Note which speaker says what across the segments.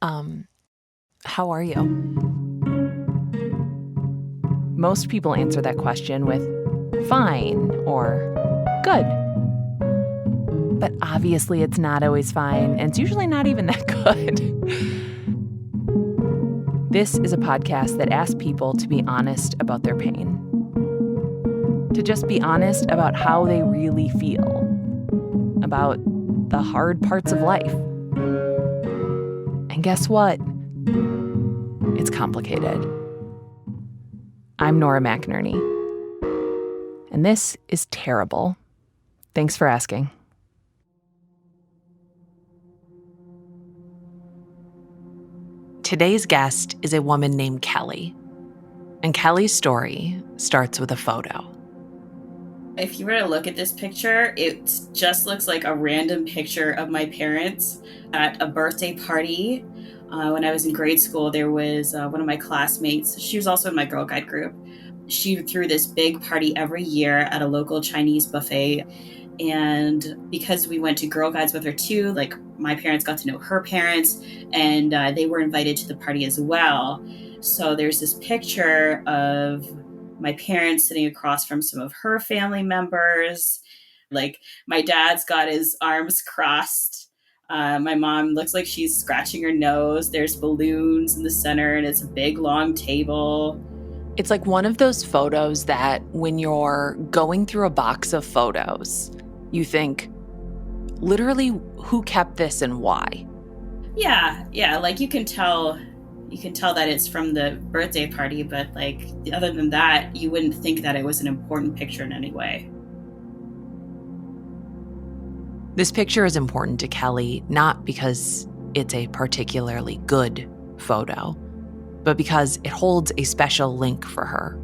Speaker 1: How are you? Most people answer that question with fine or good. But obviously it's not always fine, and it's usually not even that good. This is a podcast that asks people to be honest about their pain. To just be honest about how they really feel. About the hard parts of life. And guess what? It's complicated. I'm Nora McInerny. And this is terrible. Thanks for asking. Today's guest is a woman named Kelly. And Kelly's story starts with a photo.
Speaker 2: If you were to look at this picture, it just looks like a random picture of my parents at a birthday party. When I was in grade school, there was one of my classmates. She was also in my Girl Guide group. She threw this big party every year at a local Chinese buffet. And because we went to Girl Guides with her too, like my parents got to know her parents, and they were invited to the party as well. So there's this picture of my parents sitting across from some of her family members. Like my dad's got his arms crossed. My mom looks like she's scratching her nose. There's balloons in the center, and it's a big, long table.
Speaker 1: It's like one of those photos that when you're going through a box of photos, you think, literally, who kept this and why?
Speaker 2: Yeah, like you can tell that it's from the birthday party, but like other than that, you wouldn't think that it was an important picture in any way.
Speaker 1: This picture is important to Kelly, not because it's a particularly good photo, but because it holds a special link for her.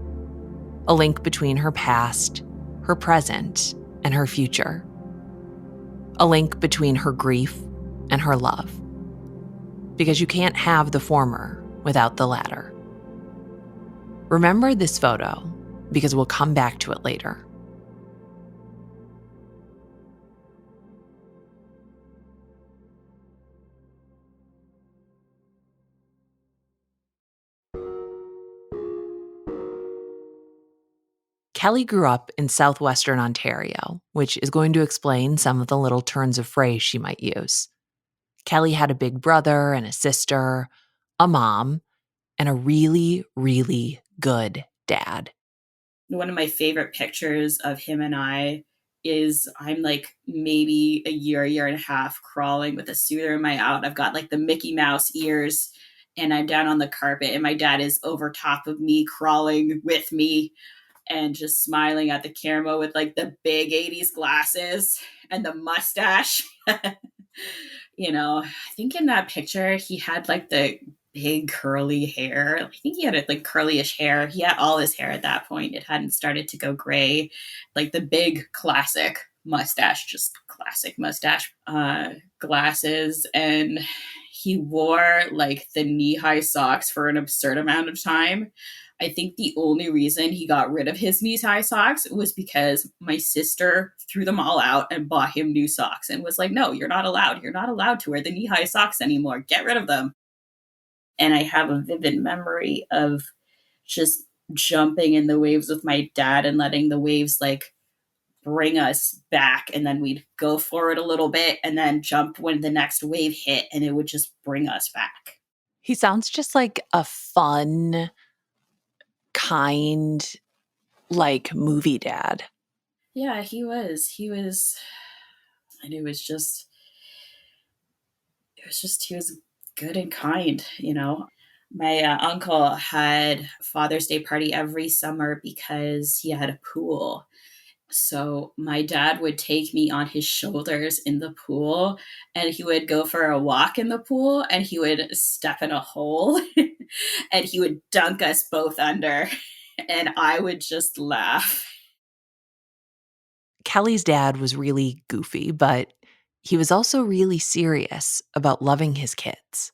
Speaker 1: A link between her past, her present, and her future. A link between her grief and her love. Because you can't have the former without the latter. Remember this photo, because we'll come back to it later. Kelly grew up in southwestern Ontario, which is going to explain some of the little turns of phrase she might use. Kelly had a big brother and a sister, a mom, and a really, really good dad.
Speaker 2: One of my favorite pictures of him and I is I'm like maybe a year and a half crawling with a soother in my out. I've got like the Mickey Mouse ears, and I'm down on the carpet, and my dad is over top of me crawling with me and just smiling at the camera with like the big 80s glasses and the mustache. I think in that picture he had like the big curly hair. I think he had like curlyish hair. He had all his hair at that point. It hadn't started to go gray. Like the big classic mustache, just classic mustache, glasses. And he wore like the knee-high socks for an absurd amount of time. I think the only reason he got rid of his knee-high socks was because my sister threw them all out and bought him new socks and was like, no, you're not allowed. You're not allowed to wear the knee-high socks anymore. Get rid of them. And I have a vivid memory of just jumping in the waves with my dad and letting the waves like bring us back. And then we'd go forward a little bit and then jump when the next wave hit, and it would just bring us back.
Speaker 1: He sounds just like a fun, kind, like movie dad.
Speaker 2: Yeah, he was. And he was good and kind, My uncle had Father's Day party every summer because he had a pool. So my dad would take me on his shoulders in the pool, and he would go for a walk in the pool, and he would step in a hole and he would dunk us both under, and I would just laugh.
Speaker 1: Kelly's dad was really goofy, but he was also really serious about loving his kids.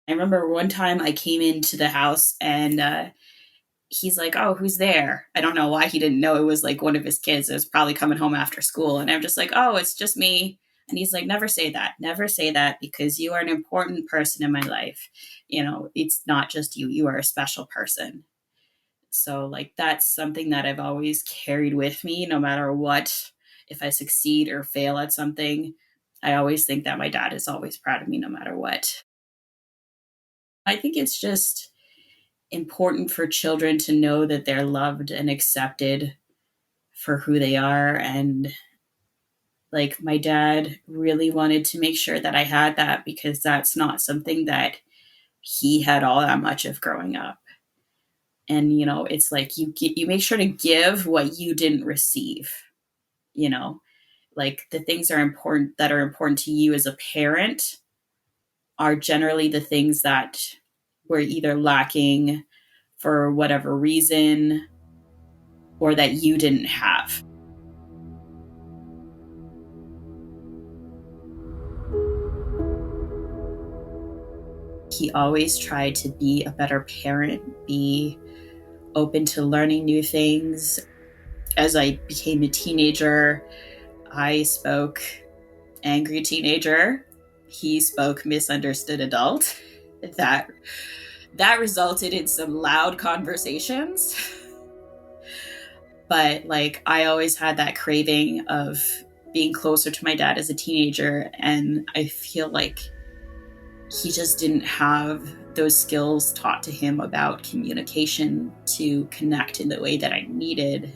Speaker 2: I remember one time I came into the house, and he's like, oh, who's there? I don't know why he didn't know it was like one of his kids. It was probably coming home after school. And I'm just like, oh, it's just me. And he's like, never say that. Never say that, because you are an important person in my life. It's not just you. You are a special person. So, like, that's something that I've always carried with me, no matter what. If I succeed or fail at something, I always think that my dad is always proud of me, no matter what. I think it's just important for children to know that they're loved and accepted for who they are. And like, my dad really wanted to make sure that I had that, because that's not something that he had all that much of growing up. And it's like, you make sure to give what you didn't receive. you know like, the things that are important to you as a parent are generally the things that were either lacking for whatever reason, or that you didn't have. He always tried to be a better parent, be open to learning new things. As I became a teenager, I spoke angry teenager. He spoke misunderstood adult. That that resulted in some loud conversations. But like, I always had that craving of being closer to my dad as a teenager, and I feel like he just didn't have those skills taught to him about communication to connect in the way that I needed.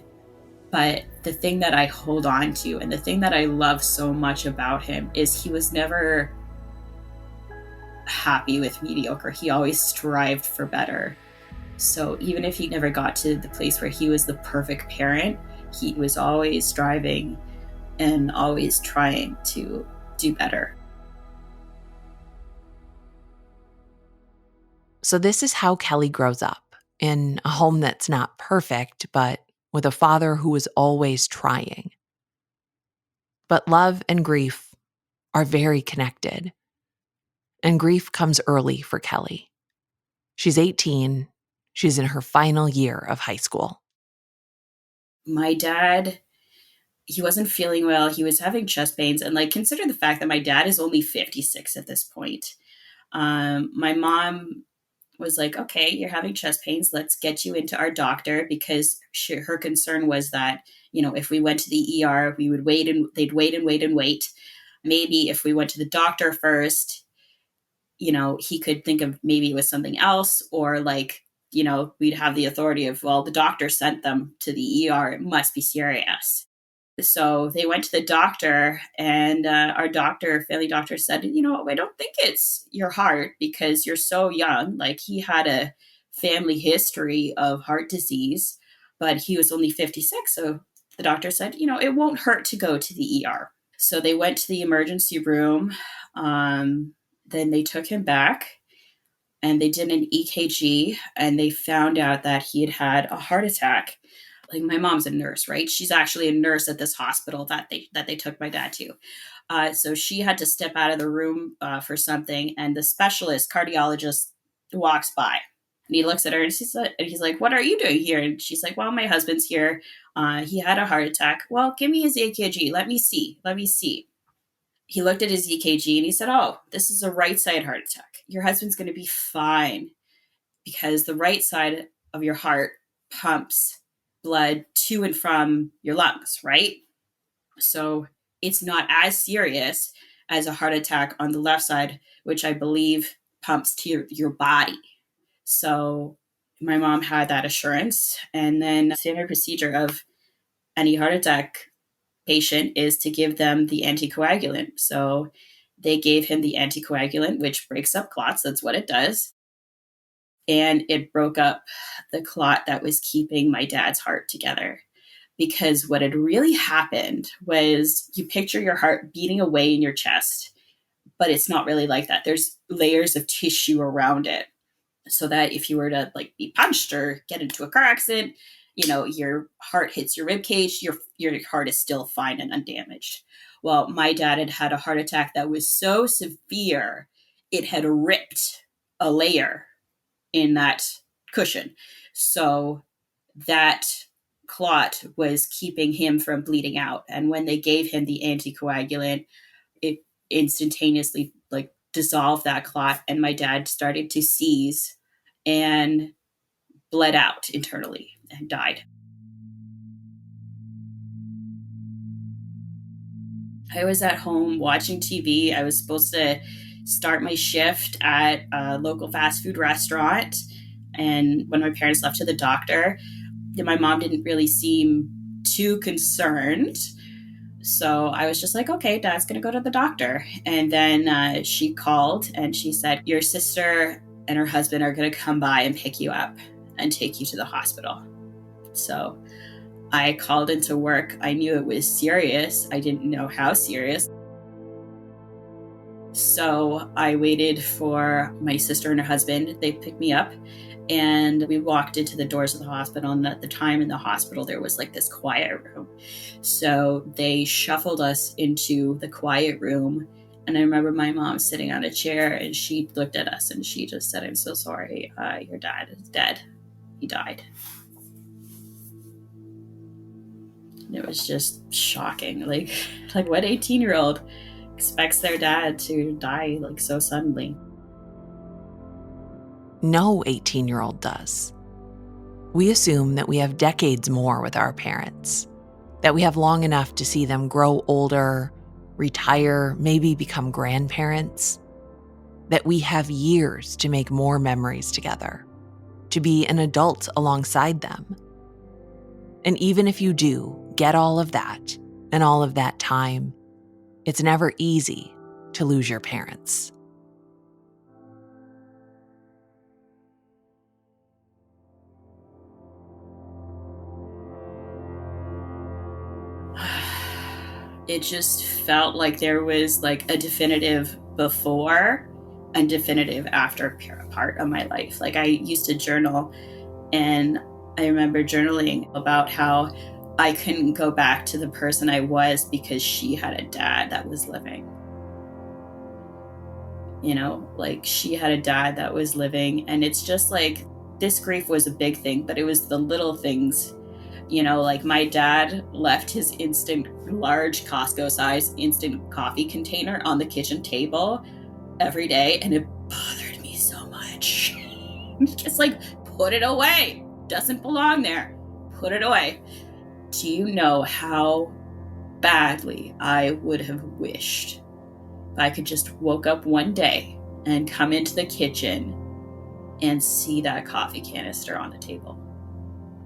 Speaker 2: But the thing that I hold on to, and the thing that I love so much about him, is he was never happy with mediocre. He always strived for better. So even if he never got to the place where he was the perfect parent, he was always striving and always trying to do better.
Speaker 1: So, this is how Kelly grows up, in a home that's not perfect, but with a father who is always trying. But love and grief are very connected. And grief comes early for Kelly. She's 18. She's in her final year of high school.
Speaker 2: My dad, he wasn't feeling well. He was having chest pains. And like, consider the fact that my dad is only 56 at this point. My mom was like, okay, you're having chest pains. Let's get you into our doctor, because her concern was that, if we went to the ER, we would wait, and they'd wait and wait and wait. Maybe if we went to the doctor first, he could think of maybe it was something else, or like, we'd have the authority of, well, the doctor sent them to the ER. It must be serious. So they went to the doctor, and our family doctor said, I don't think it's your heart, because you're so young. Like, he had a family history of heart disease, but he was only 56. So the doctor said, it won't hurt to go to the ER. So they went to the emergency room. Then they took him back, and they did an EKG, and they found out that he had a heart attack. Like, my mom's a nurse, right? She's actually a nurse at this hospital that they took my dad to. So she had to step out of the room for something, and the specialist cardiologist walks by, and he looks at her, and he's like, "What are you doing here?" And she's like, "Well, my husband's here. He had a heart attack." "Well, give me his EKG. Let me see. Let me see." He looked at his EKG, and he said, "Oh, this is a right side heart attack. Your husband's going to be fine, because the right side of your heart pumps blood to and from your lungs, right? So it's not as serious as a heart attack on the left side, which I believe pumps to your body." So my mom had that assurance. And then standard procedure of any heart attack patient is to give them the anticoagulant. So they gave him the anticoagulant, which breaks up clots. That's what it does. And it broke up the clot that was keeping my dad's heart together. Because what had really happened was, you picture your heart beating away in your chest, but it's not really like that. There's layers of tissue around it, so that if you were to like be punched or get into a car accident, your heart hits your rib cage, your heart is still fine and undamaged. Well, my dad had had a heart attack that was so severe, it had ripped a layer in that cushion. So that clot was keeping him from bleeding out. And when they gave him the anticoagulant, instantaneously like dissolved that clot, and my dad started to seize and bled out internally and died. I was at home watching TV. I was supposed to start my shift at a local fast food restaurant. And when my parents left to the doctor, my mom didn't really seem too concerned. So I was just like, okay, Dad's going to go to the doctor. And then she called and she said, your sister and her husband are going to come by and pick you up and take you to the hospital. So I called into work. I knew it was serious. I didn't know how serious. So I waited for my sister and her husband. They picked me up and we walked into the doors of the hospital. And at the time in the hospital, there was like this quiet room. So they shuffled us into the quiet room. And I remember my mom sitting on a chair and she looked at us and she just said, I'm so sorry. Your dad is dead. He died. And it was just shocking. Like what 18-year-old expects their dad to die like so suddenly?
Speaker 1: No 18-year-old does. We assume that we have decades more with our parents, that we have long enough to see them grow older, retire, maybe become grandparents, that we have years to make more memories together, to be an adult alongside them. And even if you do get all of that and all of that time, it's never easy to lose your parents.
Speaker 2: It just felt like there was like a definitive before and definitive after part of my life. Like I used to journal, and I remember journaling about how I couldn't go back to the person I was because she had a dad that was living. You know, like she had a dad that was living. And it's just like this grief was a big thing, but it was the little things. You know, like my dad left his large Costco size instant coffee container on the kitchen table every day. And it bothered me so much. It's like, put it away. Doesn't belong there. Put it away. Do you know how badly I would have wished if I could just woke up one day and come into the kitchen and see that coffee canister on the table?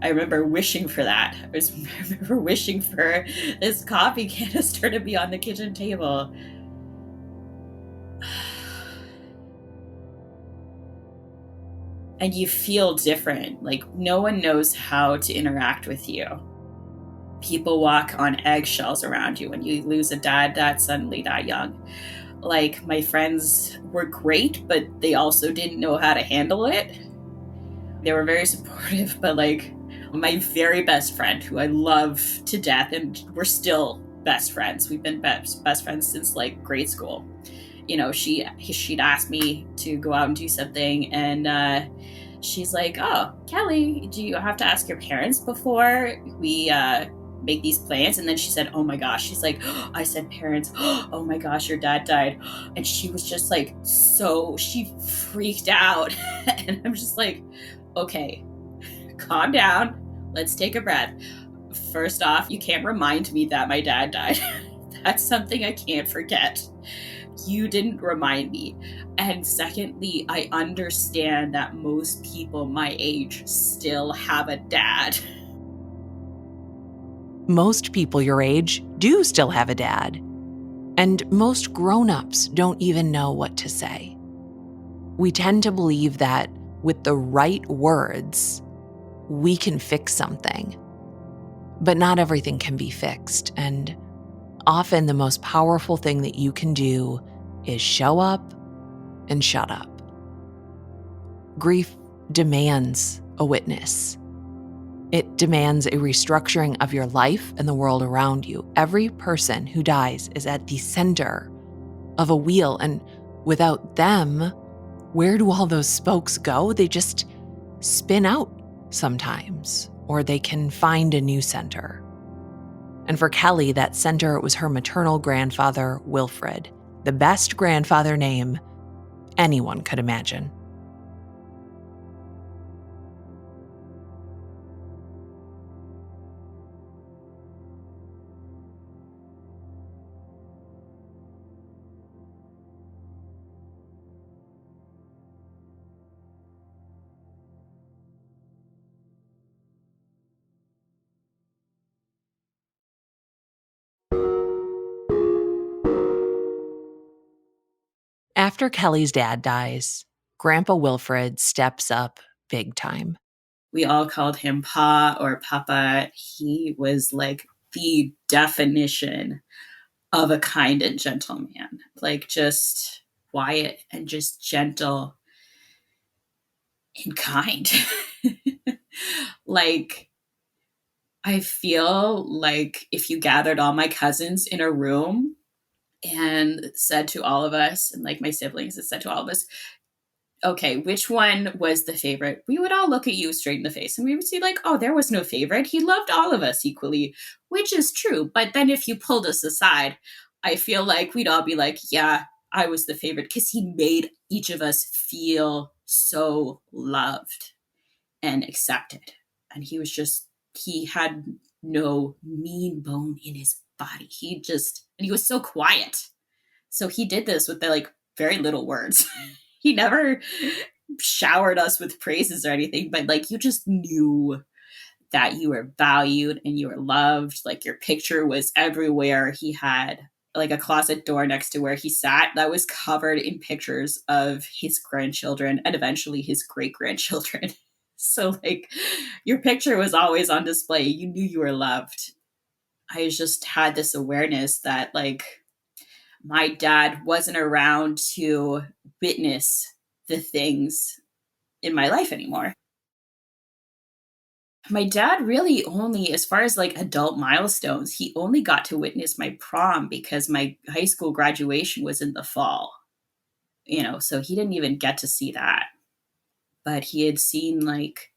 Speaker 2: I remember wishing for that. I remember wishing for this coffee canister to be on the kitchen table. And you feel different. Like no one knows how to interact with you. People walk on eggshells around you when you lose a dad that's suddenly that young. Like my friends were great, but they also didn't know how to handle it. They were very supportive, but like my very best friend, who I love to death, and we're still best friends. We've been best friends since like grade school. You know, she'd ask me to go out and do something, and she's like, "Oh, Kelly, do you have to ask your parents before we make these plans?" And then she said, "Oh my gosh," she's like, oh, "I said parents. Oh my gosh, your dad died," and she was just like, she freaked out, and I'm just like, okay, calm down. Let's take a breath. First off, you can't remind me that my dad died. That's something I can't forget. You didn't remind me. And secondly, I understand that most people my age still have a dad.
Speaker 1: Most people your age do still have a dad. And most grown-ups don't even know what to say. We tend to believe that with the right words, we can fix something. But not everything can be fixed, and often the most powerful thing that you can do is show up and shut up. Grief demands a witness. It demands a restructuring of your life and the world around you. Every person who dies is at the center of a wheel, and without them, where do all those spokes go? They just spin out sometimes, or they can find a new center. And for Kelly, that center was her maternal grandfather, Wilfred. The best grandfather name anyone could imagine. After Kelly's dad dies, Grandpa Wilfred steps up big time.
Speaker 2: We all called him Pa or Papa. He was like the definition of a kind and gentle man, like just quiet and just gentle and kind. Like, I feel like if you gathered all my cousins in a room and said to all of us, and like my siblings had said to all of us, okay, which one was the favorite? We would all look at you straight in the face and we would see, like, oh, there was no favorite. He loved all of us equally, which is true. But then if you pulled us aside, I feel like we'd all be like, yeah, I was the favorite because he made each of us feel so loved and accepted. And he had no mean bone in his body. And he was so quiet. So he did this with the like very little words. He never showered us with praises or anything, but like you just knew that you were valued and you were loved. Like your picture was everywhere. He had like a closet door next to where he sat that was covered in pictures of his grandchildren and eventually his great grandchildren. So like your picture was always on display. You knew you were loved. I just had this awareness that like my dad wasn't around to witness the things in my life anymore. My dad really only, as far as like adult milestones, he only got to witness my prom because my high school graduation was in the fall, so he didn't even get to see that. But he had seen like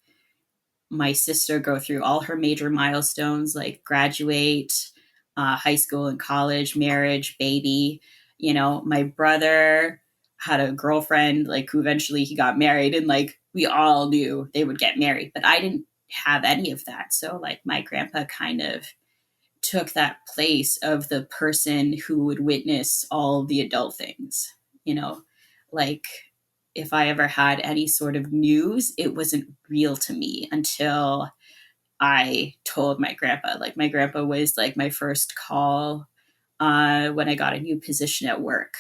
Speaker 2: my sister go through all her major milestones, like graduate, high school and college, marriage, baby. My brother had a girlfriend, like who eventually he got married, and like we all knew they would get married, but I didn't have any of that. So like my grandpa kind of took that place of the person who would witness all the adult things, like if I ever had any sort of news, it wasn't real to me until I told my grandpa. Like my grandpa was like my first call when I got a new position at work.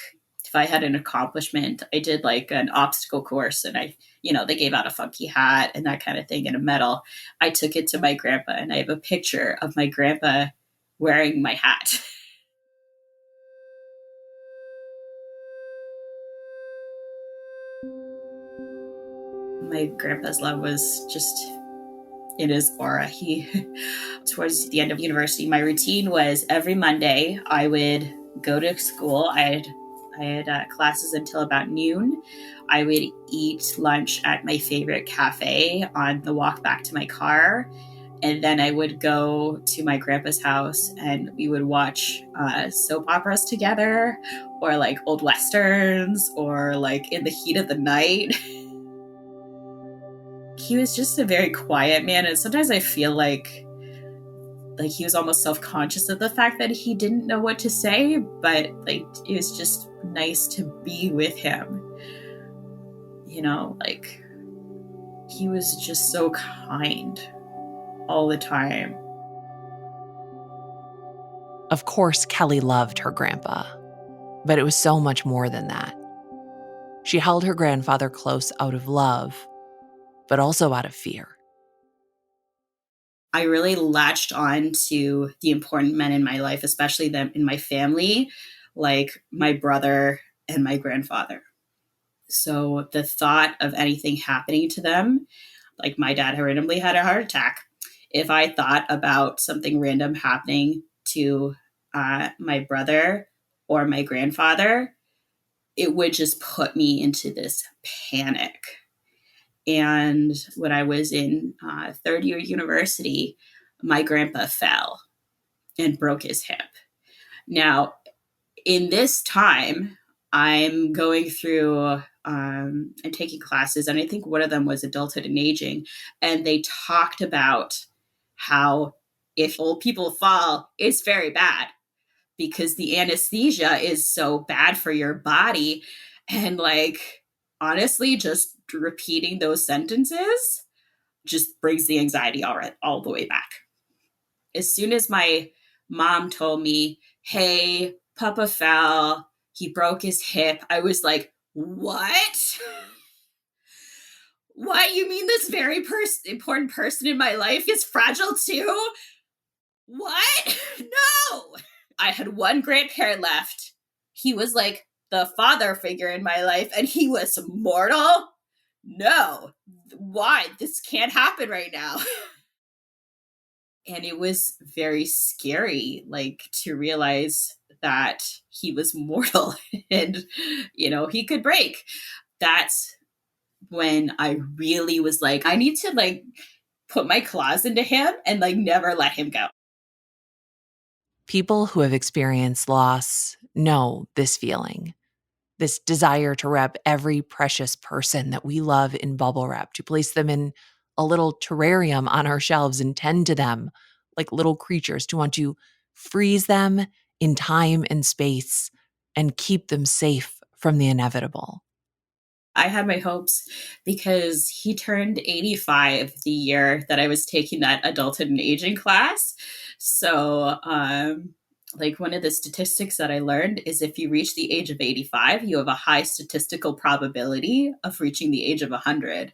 Speaker 2: If I had an accomplishment, I did like an obstacle course and they gave out a funky hat and that kind of thing and a medal. I took it to my grandpa and I have a picture of my grandpa wearing my hat. My grandpa's love was just in his aura. Towards the end of university, my routine was every Monday I would go to school. I had classes until about noon. I would eat lunch at my favorite cafe on the walk back to my car. And then I would go to my grandpa's house and we would watch soap operas together or like old westerns or like In the Heat of the Night. He was just a very quiet man. And sometimes I feel like he was almost self-conscious of the fact that he didn't know what to say, but like it was just nice to be with him. Like he was just so kind all the time.
Speaker 1: Of course, Kelly loved her grandpa, but it was so much more than that. She held her grandfather close out of love, but also out of fear.
Speaker 2: I really latched on to the important men in my life, especially them in my family, like my brother and my grandfather. So the thought of anything happening to them, like my dad randomly had a heart attack. If I thought about something random happening to my brother or my grandfather, it would just put me into this panic. And when I was in third year university, my grandpa fell and broke his hip. Now, in this time, I'm going through and taking classes, and I think one of them was adulthood and aging, and they talked about how if old people fall, it's very bad because the anesthesia is so bad for your body. And like, honestly, just repeating those sentences just brings the anxiety all the way back. As soon as my mom told me, hey, Papa fell, he broke his hip, I was like, what? What? You mean this very important person in my life is fragile too? What? No! I had one grandparent left. He was like the father figure in my life, and he was mortal. No. Why? This can't happen right now. And it was very scary, like, to realize that he was mortal and, he could break. That's when I really was like, I need to, like, put my claws into him and, like, never let him go.
Speaker 1: People who have experienced loss know this feeling, this desire to wrap every precious person that we love in bubble wrap, to place them in a little terrarium on our shelves and tend to them like little creatures, to want to freeze them in time and space and keep them safe from the inevitable.
Speaker 2: I had my hopes because he turned 85 the year that I was taking that adulthood and aging class. So, like, one of the statistics that I learned is if you reach the age of 85, you have a high statistical probability of reaching the age of 100.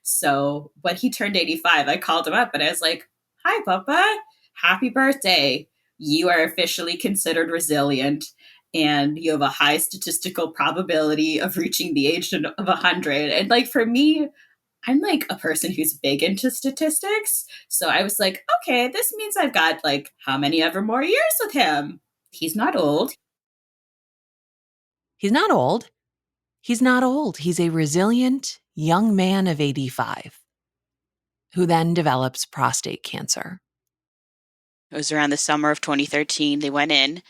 Speaker 2: So when he turned 85, I called him up and I was like, hi, Papa, happy birthday. You are officially considered resilient and you have a high statistical probability of reaching the age of 100. And like, for me, I'm like a person who's big into statistics. So I was like, okay, this means I've got like how many ever more years with him? He's not old.
Speaker 1: He's not old. He's not old. He's a resilient young man of 85 who then develops prostate cancer.
Speaker 3: It was around the summer of 2013. They went in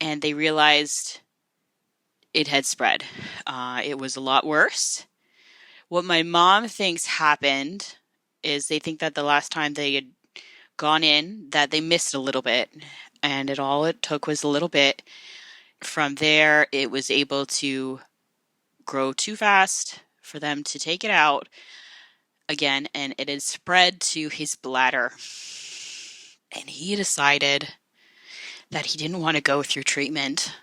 Speaker 3: and they realized it had spread. It was a lot worse. What my mom thinks happened is they think that the last time they had gone in, that they missed a little bit. And all it took was a little bit. From there, it was able to grow too fast for them to take it out again, and it had spread to his bladder. And he decided that he didn't want to go through treatment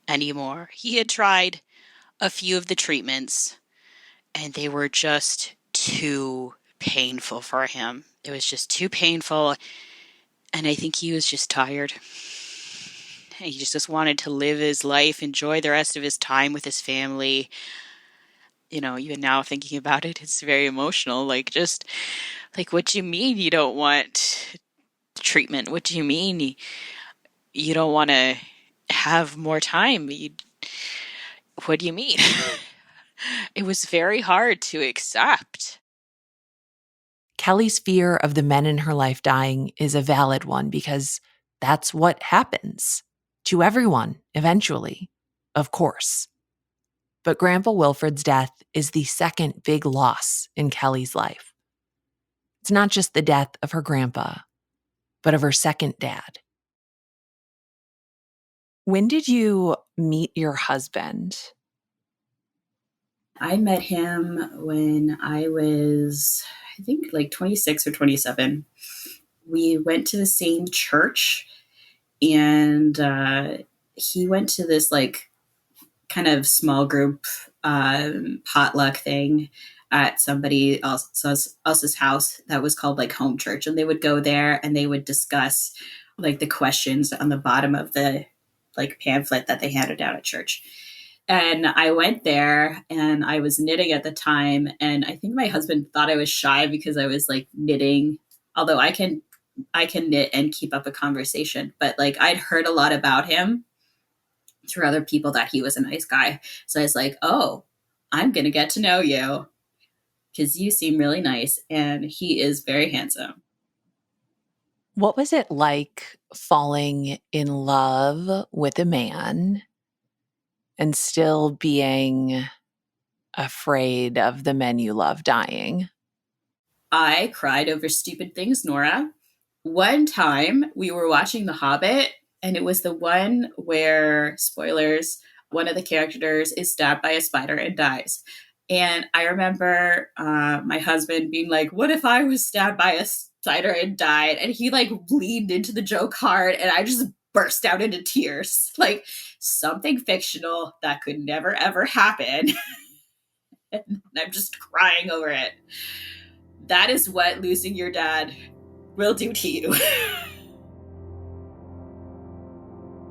Speaker 3: anymore. He had tried a few of the treatments, and they were just too painful for him. It was just too painful, and I think he was just tired. He just wanted to live his life, enjoy the rest of his time with his family. Even now thinking about it, it's very emotional. Like, just like, what do you mean you don't want treatment? What do you mean you don't want to have more time? What do you mean? It was very hard to accept.
Speaker 1: Kelly's fear of the men in her life dying is a valid one because that's what happens to everyone eventually, of course. But Grandpa Wilfred's death is the second big loss in Kelly's life. It's not just the death of her grandpa, but of her second dad. When did you meet your husband?
Speaker 2: I met him when I was, I think, like 26 or 27. We went to the same church, and he went to this like kind of small group potluck thing at somebody else's house that was called like home church. And they would go there and they would discuss like the questions on the bottom of the like pamphlet that they handed out at church. And I went there and I was knitting at the time. And I think my husband thought I was shy because I was like knitting, although I can knit and keep up a conversation. But like, I'd heard a lot about him through other people that he was a nice guy. So I was like, oh, I'm going to get to know you because you seem really nice. And he is very handsome.
Speaker 1: What was it like falling in love with a man and still being afraid of the men you love dying?
Speaker 2: I cried over stupid things, Nora. One time we were watching The Hobbit, and it was the one where, spoilers, one of the characters is stabbed by a spider and dies. And I remember my husband being like, "What if I was stabbed by a spider and died?" And he like leaned into the joke hard, and I just burst out into tears. Like something fictional that could never ever happen. And I'm just crying over it. That is what losing your dad will do to you.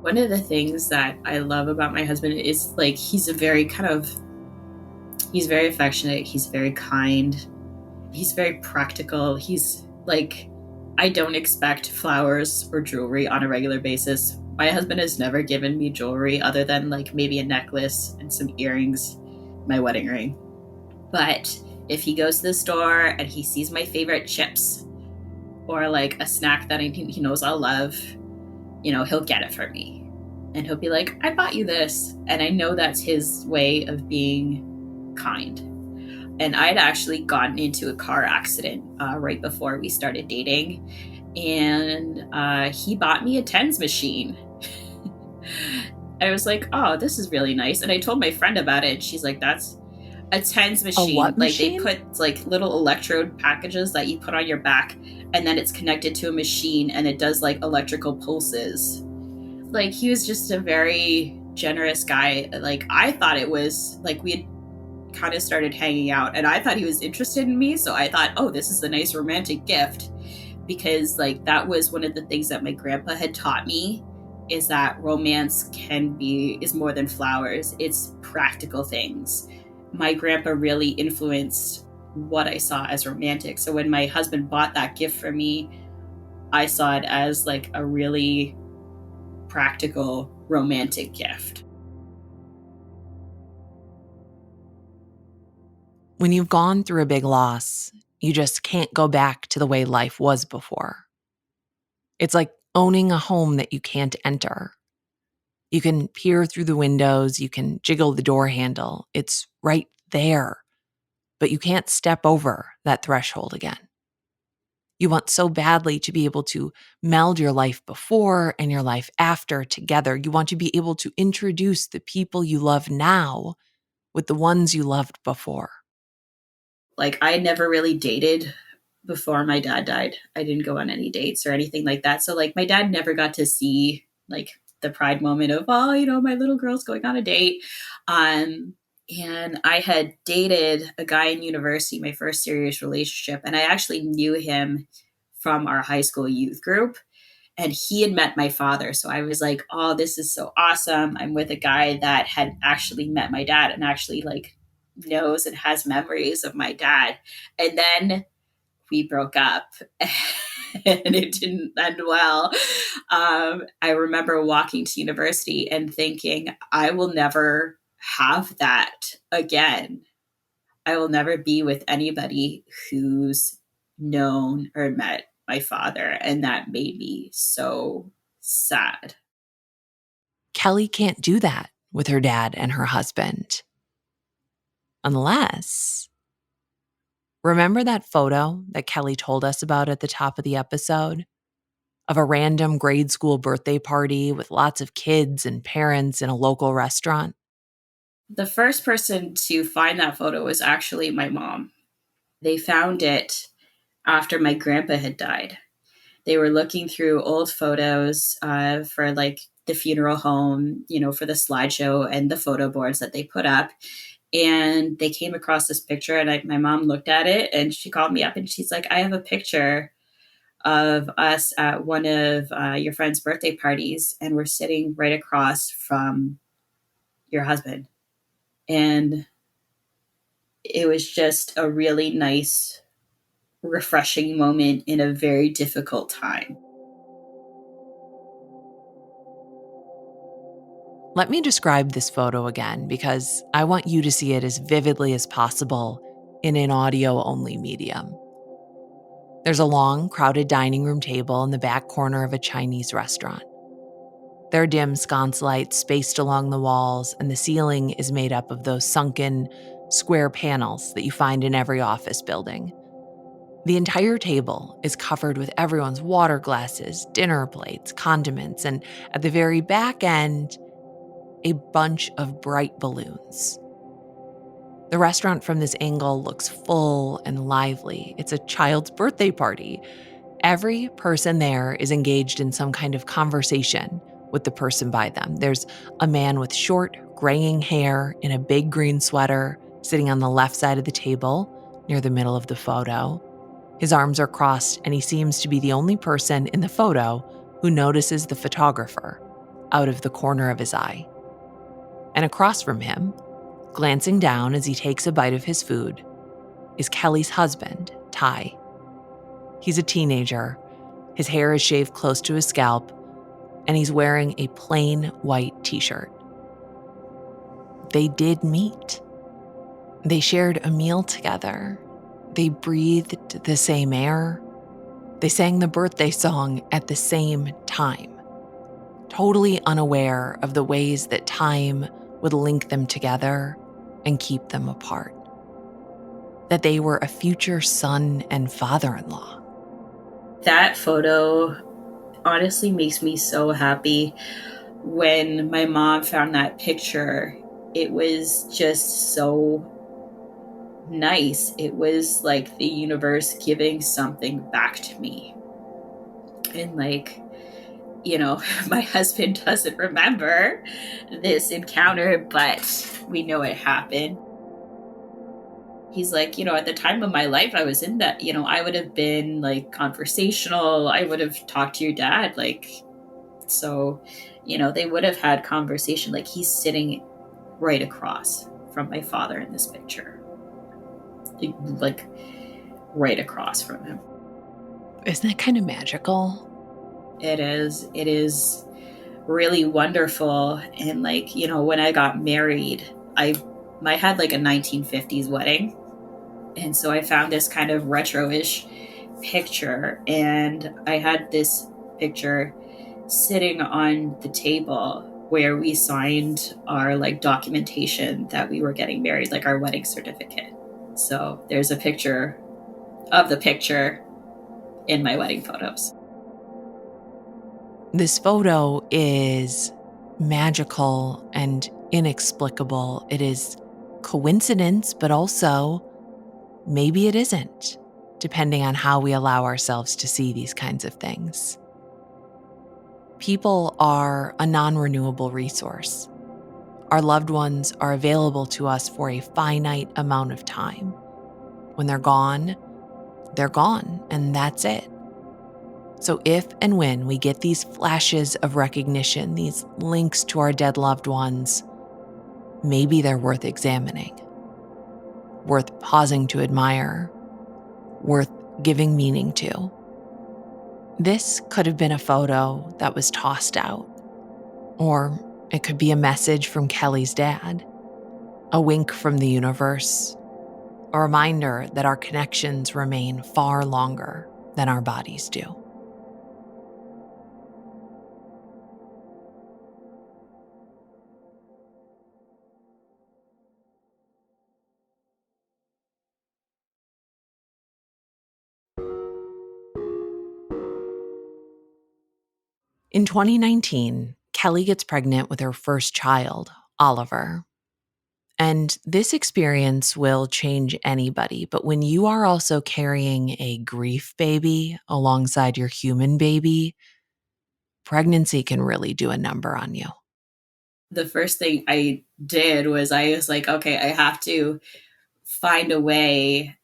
Speaker 2: One of the things that I love about my husband is like he's very affectionate, he's very kind, he's very practical. He's like, I don't expect flowers or jewelry on a regular basis. My husband has never given me jewelry other than like maybe a necklace and some earrings, my wedding ring. But if he goes to the store and he sees my favorite chips or like a snack that he knows I'll love, he'll get it for me. And he'll be like, "I bought you this." And I know that's his way of being kind. And I'd actually gotten into a car accident right before we started dating. And he bought me a tens machine. I was like, "Oh, this is really nice." And I told my friend about it. And she's like, "That's a tens machine."
Speaker 1: A what machine?
Speaker 2: Like they put like little electrode packages that you put on your back, and then it's connected to a machine and it does like electrical pulses. Like he was just a very generous guy. Like I thought it was like we had kind of started hanging out and I thought he was interested in me. So I thought, oh, this is a nice romantic gift, because like that was one of the things that my grandpa had taught me, is that romance is more than flowers. It's practical things. My grandpa really influenced what I saw as romantic. So when my husband bought that gift for me, I saw it as like a really practical romantic gift.
Speaker 1: When you've gone through a big loss, you just can't go back to the way life was before. It's like owning a home that you can't enter. You can peer through the windows, you can jiggle the door handle. It's right there, but you can't step over that threshold again. You want so badly to be able to meld your life before and your life after together. You want to be able to introduce the people you love now with the ones you loved before.
Speaker 2: Like I never really dated before my dad died. I didn't go on any dates or anything like that. So like my dad never got to see like the pride moment of, oh, my little girl's going on a date. And I had dated a guy in university, my first serious relationship, and I actually knew him from our high school youth group. And he had met my father. So I was like, oh, this is so awesome. I'm with a guy that had actually met my dad and actually like knows and has memories of my dad. And then we broke up and it didn't end well. I remember walking to university and thinking, I will never have that again. I will never be with anybody who's known or met my father. And that made me so sad.
Speaker 1: Kelly can't do that with her dad and her husband. Unless, remember that photo that Kelly told us about at the top of the episode? Of a random grade school birthday party with lots of kids and parents in a local restaurant?
Speaker 2: The first person to find that photo was actually my mom. They found it after my grandpa had died. They were looking through old photos for like the funeral home, for the slideshow and the photo boards that they put up. And they came across this picture and my mom looked at it and she called me up and she's like, I have a picture of us at one of your friend's birthday parties. And we're sitting right across from your husband. And it was just a really nice, refreshing moment in a very difficult time.
Speaker 1: Let me describe this photo again because I want you to see it as vividly as possible in an audio-only medium. There's a long, crowded dining room table in the back corner of a Chinese restaurant. There are dim sconce lights spaced along the walls, and the ceiling is made up of those sunken, square panels that you find in every office building. The entire table is covered with everyone's water glasses, dinner plates, condiments, and at the very back end, a bunch of bright balloons. The restaurant from this angle looks full and lively. It's a child's birthday party. Every person there is engaged in some kind of conversation with the person by them. There's a man with short, graying hair in a big green sweater sitting on the left side of the table near the middle of the photo. His arms are crossed, and he seems to be the only person in the photo who notices the photographer out of the corner of his eye. And across from him, glancing down as he takes a bite of his food, is Kelly's husband, Ty. He's a teenager. His hair is shaved close to his scalp, and he's wearing a plain white t-shirt. They did meet. They shared a meal together. They breathed the same air. They sang the birthday song at the same time, totally unaware of the ways that time would link them together and keep them apart. That they were a future son and father-in-law.
Speaker 2: That photo honestly makes me so happy. When my mom found that picture, it was just so nice. It was like the universe giving something back to me. And like, you know, my husband doesn't remember this encounter, but we know it happened. He's like, you know, at the time of my life I was in that, you know, I would have been like conversational. I would have talked to your dad. Like, so, you know, they would have had conversation. Like, he's sitting right across from my father in this picture. Like right across from him.
Speaker 1: Isn't that kind of magical?
Speaker 2: It is. It is really wonderful. And like, you know, when I got married, I had like a 1950s wedding. And so I found this kind of retro-ish picture, and I had this picture sitting on the table where we signed our like documentation that we were getting married, like our wedding certificate. So there's a picture of the picture in my wedding photos.
Speaker 1: This photo is magical and inexplicable. It is coincidence, but also maybe it isn't, depending on how we allow ourselves to see these kinds of things. People are a non-renewable resource. Our loved ones are available to us for a finite amount of time. When they're gone, and that's it. So if and when we get these flashes of recognition, these links to our dead loved ones, maybe they're worth examining, worth pausing to admire, worth giving meaning to. This could have been a photo that was tossed out, or it could be a message from Kelly's dad, a wink from the universe, a reminder that our connections remain far longer than our bodies do. In 2019, Kelly gets pregnant with her first child, Oliver. And this experience will change anybody, but when you are also carrying a grief baby alongside your human baby, pregnancy can really do a number on you.
Speaker 2: The first thing I did was I was like, okay, I have to find a way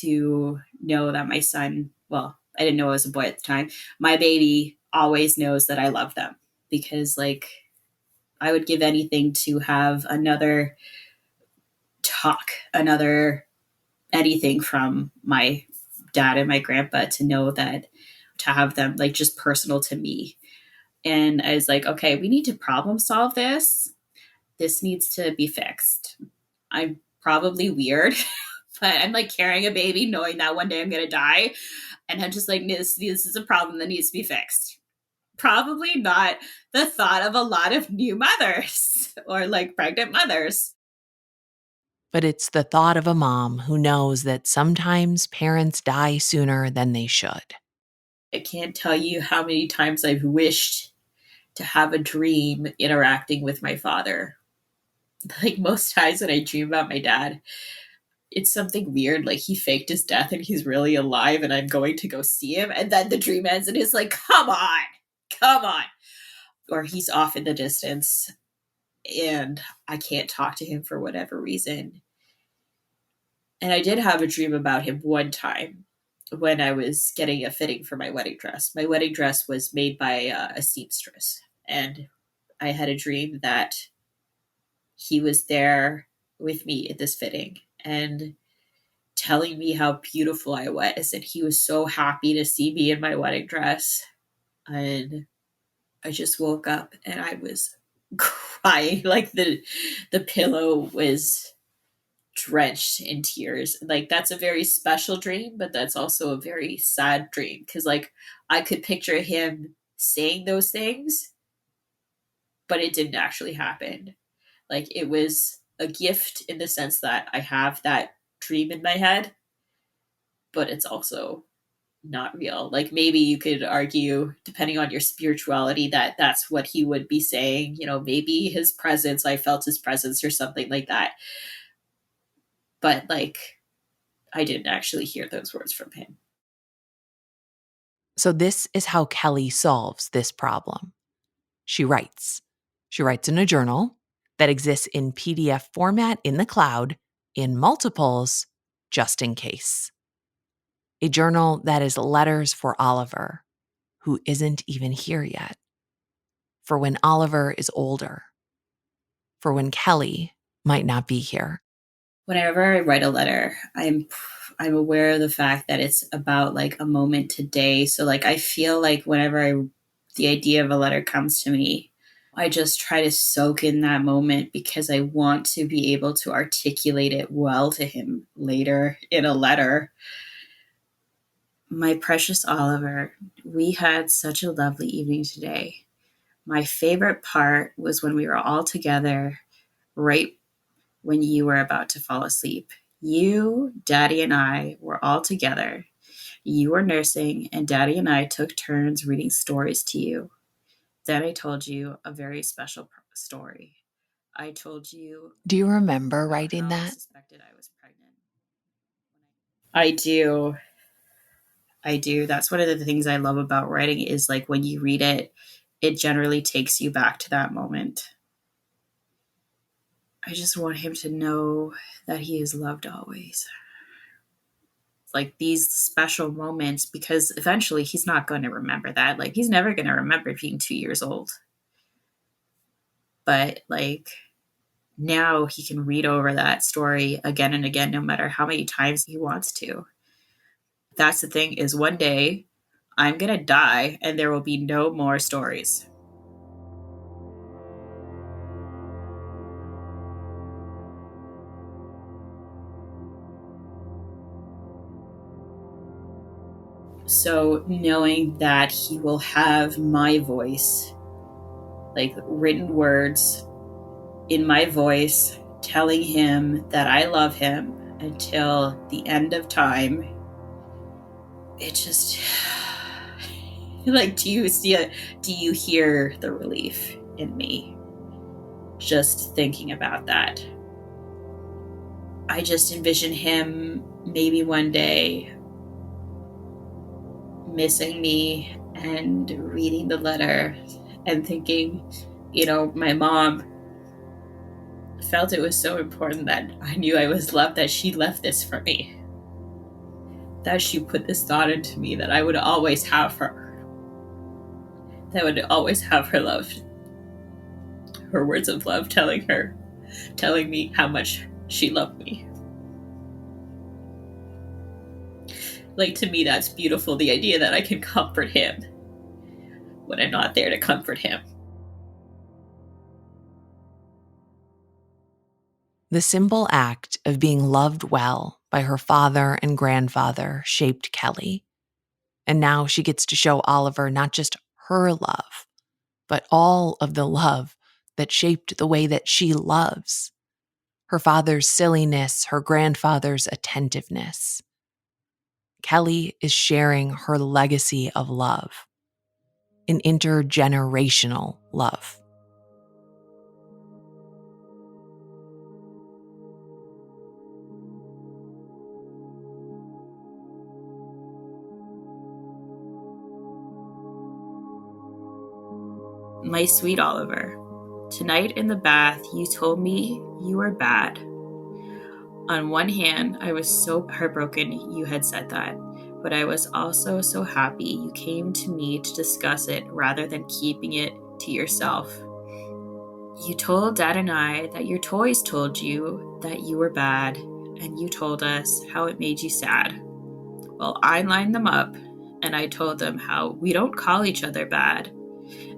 Speaker 2: to know that my son, well, I didn't know it was a boy at the time, my baby always knows that I love them, because like I would give anything to have another talk, another anything from my dad and my grandpa, to know that, to have them like just personal to me. And I was like, okay, we need to problem solve this. This needs to be fixed. I'm probably weird, but I'm like carrying a baby knowing that one day I'm going to die. And I'm just like, this is a problem that needs to be fixed. Probably not the thought of a lot of new mothers or like pregnant mothers.
Speaker 1: But it's the thought of a mom who knows that sometimes parents die sooner than they should.
Speaker 2: I can't tell you how many times I've wished to have a dream interacting with my father. Like most times when I dream about my dad, it's something weird. Like he faked his death and he's really alive and I'm going to go see him. And then the dream ends and it's like, come on, come on. Or he's off in the distance and I can't talk to him for whatever reason. And I did have a dream about him one time when I was getting a fitting for my wedding dress. My wedding dress was made by a seamstress. And I had a dream that he was there with me at this fitting and telling me how beautiful I was. And he was so happy to see me in my wedding dress. And I just woke up and I was crying. Like the pillow was drenched in tears. Like that's a very special dream, but that's also a very sad dream because like I could picture him saying those things, but it didn't actually happen. Like it was a gift in the sense that I have that dream in my head, but it's also not real. Like maybe you could argue, depending on your spirituality, that that's what he would be saying. You know, maybe his presence, I felt his presence or something like that. But like, I didn't actually hear those words from him.
Speaker 1: So this is how Kelly solves this problem. She writes. She writes in a journal that exists in PDF format in the cloud in multiples just in case. A journal that is letters for Oliver, who isn't even here yet. For when Oliver is older. For when Kelly might not be here.
Speaker 2: Whenever I write a letter, I'm aware of the fact that it's about like a moment today. So like I feel like whenever the idea of a letter comes to me, I just try to soak in that moment because I want to be able to articulate it well to him later in a letter. My precious Oliver, we had such a lovely evening today. My favorite part was when we were all together right when you were about to fall asleep. You, Daddy, and I were all together. You were nursing, and Daddy and I took turns reading stories to you. Then I told you a very special story. I told you.
Speaker 1: Do you remember
Speaker 2: about
Speaker 1: writing
Speaker 2: how I
Speaker 1: that?
Speaker 2: suspected I was pregnant. I do. I do. That's one of the things I love about writing is like when you read it, it generally takes you back to that moment. I just want him to know that he is loved always. Like these special moments, because eventually he's not going to remember that. Like he's never going to remember being 2 years old. But like now he can read over that story again and again, no matter how many times he wants to. That's the thing is one day I'm going to die and there will be no more stories. So knowing that he will have my voice, like written words in my voice, telling him that I love him until the end of time. It just like, do you hear the relief in me just thinking about that? I just envision him maybe one day missing me and reading the letter and thinking, you know, my mom felt it was so important that I knew I was loved that she left this for me. That she put this thought into me that I would always have her. That I would always have her love. Her words of love telling me how much she loved me. Like, to me, that's beautiful. The idea that I can comfort him when I'm not there to comfort him.
Speaker 1: The simple act of being loved well by her father and grandfather shaped Kelly. And now she gets to show Oliver not just her love, but all of the love that shaped the way that she loves. Her father's silliness, her grandfather's attentiveness. Kelly is sharing her legacy of love, an intergenerational love.
Speaker 2: My sweet Oliver, tonight in the bath, you told me you were bad. On one hand, I was so heartbroken you had said that, but I was also so happy you came to me to discuss it rather than keeping it to yourself. You told Dad and I that your toys told you that you were bad, and you told us how it made you sad. Well, I lined them up, and I told them how we don't call each other bad,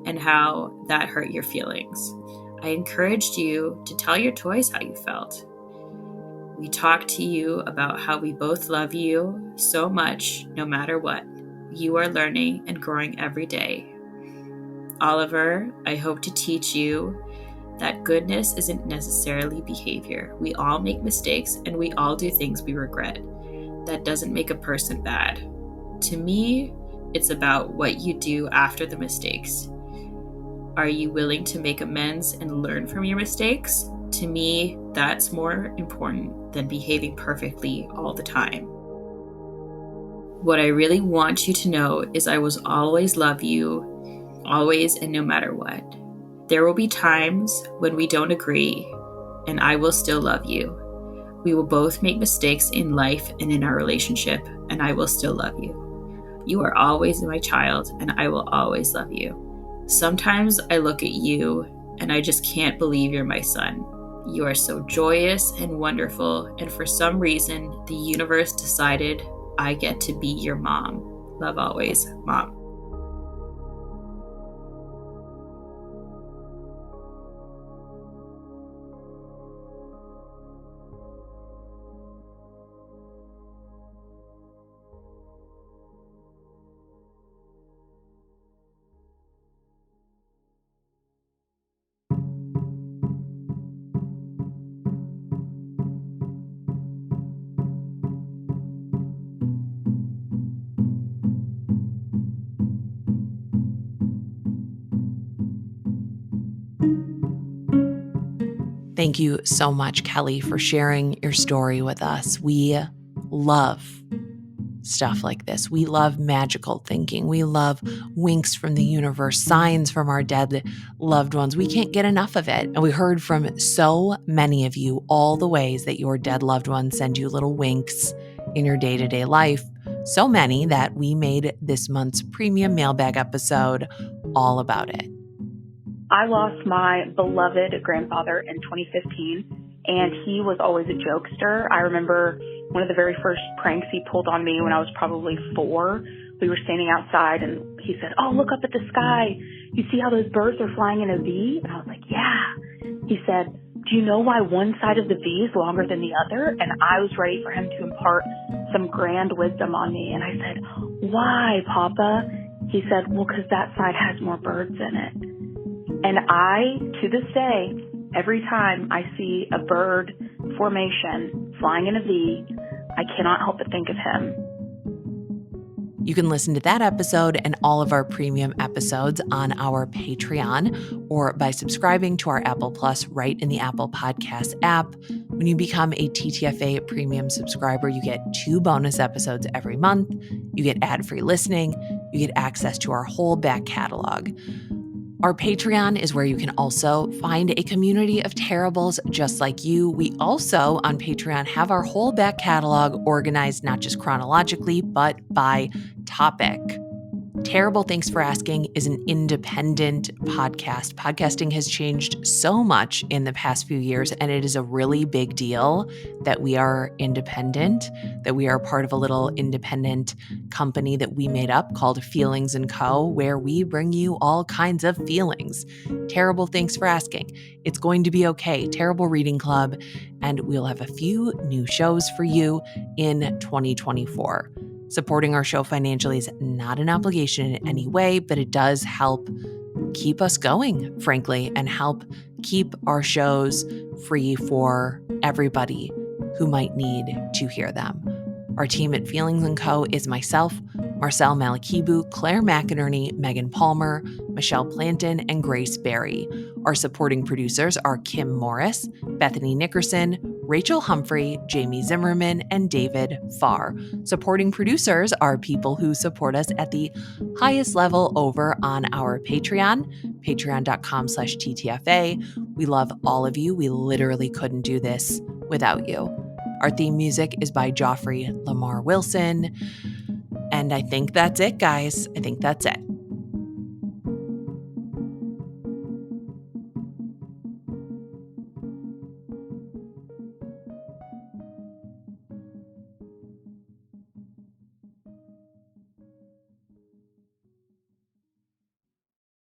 Speaker 2: and how that hurt your feelings. I encouraged you to tell your toys how you felt. We talked to you about how we both love you so much, no matter what. You are learning and growing every day. Oliver, I hope to teach you that goodness isn't necessarily behavior. We all make mistakes and we all do things we regret. That doesn't make a person bad. To me, it's about what you do after the mistakes. Are you willing to make amends and learn from your mistakes? To me, that's more important than behaving perfectly all the time. What I really want you to know is I will always love you, always and no matter what. There will be times when we don't agree, and I will still love you. We will both make mistakes in life and in our relationship, and I will still love you. You are always my child, and I will always love you. Sometimes I look at you and I just can't believe you're my son. You are so joyous and wonderful, and for some reason, the universe decided I get to be your mom. Love always, Mom.
Speaker 1: Thank you so much, Kelly, for sharing your story with us. We love stuff like this. We love magical thinking. We love winks from the universe, signs from our dead loved ones. We can't get enough of it. And we heard from so many of you all the ways that your dead loved ones send you little winks in your day-to-day life. So many that we made this month's premium mailbag episode all about it.
Speaker 4: I lost my beloved grandfather in 2015, and he was always a jokester. I remember one of the very first pranks he pulled on me when I was probably 4. We were standing outside, and he said, "Oh, look up at the sky. You see how those birds are flying in a V?" And I was like, "Yeah." He said, "Do you know why one side of the V is longer than the other?" And I was ready for him to impart some grand wisdom on me. And I said, "Why, Papa?" He said, "Well, because that side has more birds in it." And I, to this day, every time I see a bird formation flying in a V, I cannot help but think of him.
Speaker 1: You can listen to that episode and all of our premium episodes on our Patreon or by subscribing to our Apple Plus right in the Apple Podcast app. When you become a TTFA premium subscriber, you get 2 bonus episodes every month. You get ad-free listening. You get access to our whole back catalog. Our Patreon is where you can also find a community of terribles just like you. We also, on Patreon, have our whole back catalog organized not just chronologically, but by topic. Terrible Thanks for Asking is an independent podcast. Podcasting has changed so much in the past few years, and it is a really big deal that we are independent, that we are part of a little independent company that we made up called Feelings & Co., where we bring you all kinds of feelings. Terrible Thanks for Asking. It's Going to Be Okay, Terrible Reading Club, and we'll have a few new shows for you in 2024. Supporting our show financially is not an obligation in any way, but it does help keep us going, frankly, and help keep our shows free for everybody who might need to hear them. Our team at Feelings & Co. is myself, Marcel Malekebu, Claire McInerny, Megan Palmer, Michelle Plantan, and Grace Barry. Our supporting producers are Kim Morris, Bethany Nickerson, Rachel Humphrey, Jamie Zimmerman, and David Farr. Supporting producers are people who support us at the highest level over on our Patreon, patreon.com/TTFA. We love all of you. We literally couldn't do this without you. Our theme music is by Joffrey Lamar Wilson. And I think that's it, guys. I think that's it.